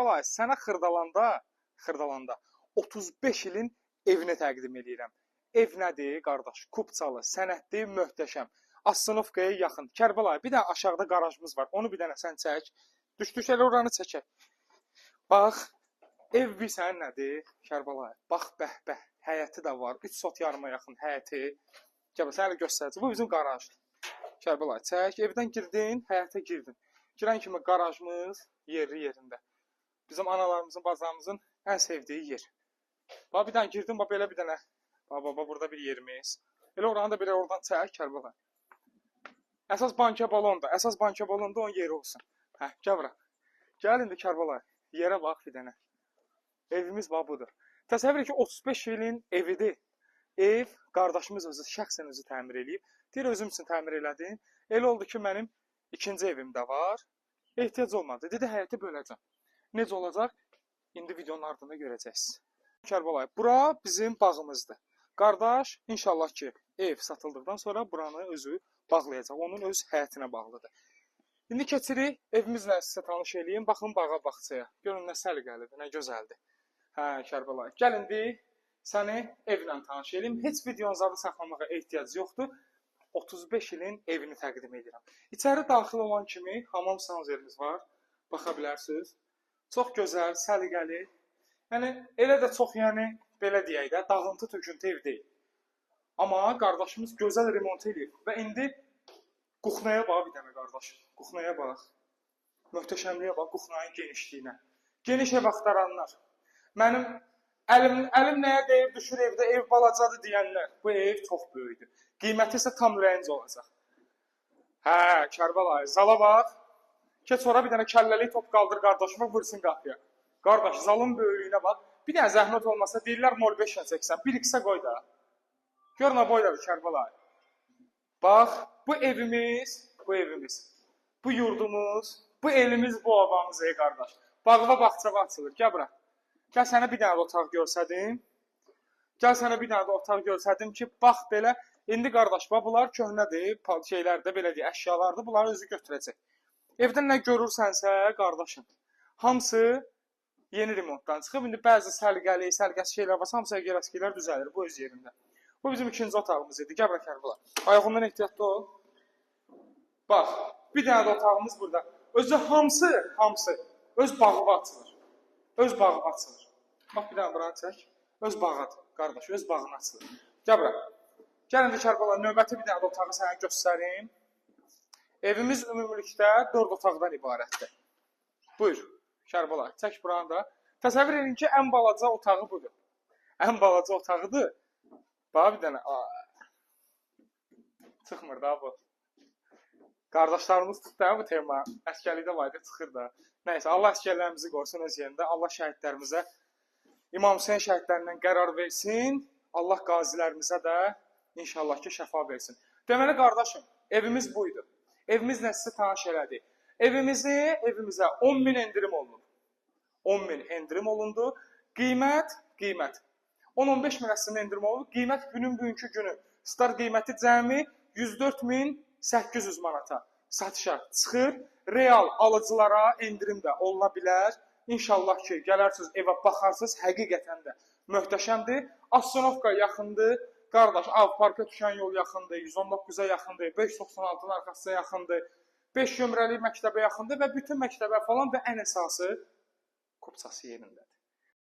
Kərbəlayı, sənə Xırdalanda 35 ilin evini təqdim edirəm. Ev nədir, qardaş? Kupçalı, sənətli, möhtəşəm. Astınovkaya yaxın. Kərbəlayı, bir dənə aşağıda qarajımız var. Onu bir dənə sən çək. Düş elə oranı çəkək. Bax, ev bilsən nədir, Kərbəlayı? Bax, bəh, həyəti də var. 3 sot yarıma yaxın həyəti. Kərbəlayı, sənə göstərəcəm. Bu bizim qarajdır. Kərbəlayı, çək. Evdən girdin, həyətə girdin. Girən kimi qarajımız yerində. Bizim analarımızın, bacılarımızın ən sevdiyi yer. Bax, bir dənə girdim, bax, belə bir dənə. Bax, burada bir yerimiz. Elə oranı da belə oradan çək, Kərbəlayı. Əsas banka balonda. Əsas banka balonda onun yeri olsun. Hə, gəl bura. Gəl indi Kərbəlayı. Yerə bax bir dənə. Evimiz bax budur. Təsəvvür et ki, 35 ilin evidir. Ev qardaşımız özü, şəxsən özü təmir eləyib. Deyir, özüm üçün təmir elədim. Elə oldu ki, mənim ikinci evim də var. Ehtiyac olmadı. Dedi, həyəti böləcəm. Necə olacaq? İndi videonun ardında görəcəksiniz. Kərbəlayı, bura bizim bağımızdır. Qardaş, inşallah ki, ev satıldıqdan sonra buranı özü bağlayacaq. Onun öz həyətinə bağlıdır. İndi keçirik, evimizlə sizə tanış edeyim. Baxın bağa bağçaya. Görün, nə səliqəlidir, nə gözəldir. Hə, Kərbəlayı. Gəl indi səni evlə tanış edeyim. Heç videonun adı saxlamağa ehtiyac yoxdur. 35 ilin evini təqdim edirəm. İçəri daxil olan kimi hamam sanuzerimiz var. Baxa bilərsiniz. Çox gözəl, səliqəli. Yəni, elə də çox, yəni, belə deyək də, dağıntı töküntü ev deyil. Amma qardaşımız gözəl remont edir. Və indi Quxnaya bax bir dənə qardaş. Quxnaya bax. Möhtəşəmliyə bax, Quxnayın genişliyinə. Geniş ev axtaranlar. Mənim əlim nəyə deyib düşür evdə, ev balacadır deyənlər. Bu ev çox böyükdür. Qiyməti isə tam ürəyincə olacaq. Hə, Kərbəlayı, zala bax. Keç ora bir dənə kəlləli top qaldır qardaşıma, vursun qapıya. Qardaş, zalın böyüklüyünə bax. Bir dənə zəhmət olmasa deyirlər 0.5-ə çəksən. 1x-ə qoy da. Gör nə boydadır Kərbəlayı. Bax, bu evimiz, bu yurdumuz, bu elimiz, bu ovamız, ey qardaş. Bağva bağçava açılır. Gəl bura. Gəl sənə bir dənə də otaq görsədim. Gəl sənə bir dənə də otaq görsədim ki, bax belə. İndi qardaş, bax, bunlar köhnədir, şeylərdə, belə deyək, əşyalardır. Bunları özü götürəcək. Evdən nə görürsənsə, qardaşım, hamısı yeni remontdan çıxıb. İndi bəzi səliqəsiz şeylər var, hamısı əgərəskilər düzəlir, bu öz yerində. Bu bizim ikinci otağımız idi. Gəl bura Kərbəlayı. Ayağından ehtiyatlı ol. Bax, bir dənə də otağımız burada. Özü hamısı öz bağıva açılır. Öz bağıva açılır. Bax, bir dənə buranı çək. Öz bağıdır, qardaş, öz bağına açılır. Gəl bura. Gəl indi Kərbəlayı, növbəti bir dənə də otağı sənə göstərim. Evimiz ümumilikdə 4 otaqdan ibarətdir. Buyur, Kərbəlayı, çək buranı da. Təsəvvür edin ki, ən balaca otağı budur. Ən balaca otağıdır. Bax, bir dənə. Çıxmır da bu. Qardaşlarımız tutdu bu tema. Əskərlikdə var idi, çıxır da. Nəysə, Allah əskərlərimizi qorusun öz yerində. Allah şəhidlərimizə, İmam Hüseyin şəhidlərindən qərar versin. Allah qazilərimizə də inşallah ki, şəfa versin. Deməli, qardaşım, evimiz buydu. Evimiz nə sizə tanış elədi. Evimizə 10.000 endirim olundu. 10.000 endirim olundu. Qiymət. 10-15 min əslində endirim olundu. Qiymət bugünkü günü. Star qiyməti cəmi 104.800 manata satışa çıxır. Real alıcılara endirim də oluna bilər. İnşallah ki, gələrsiniz, evə baxarsınız, həqiqətən də möhtəşəmdir. Astınovka yaxındır. Qardaş, Avparka düşən yol yaxındır, 119-a yaxındır, 596-nın arxasına yaxındır, 5 gömrəli məktəbə yaxındır və bütün məktəbə falan və ən əsası kupçası yerindədir.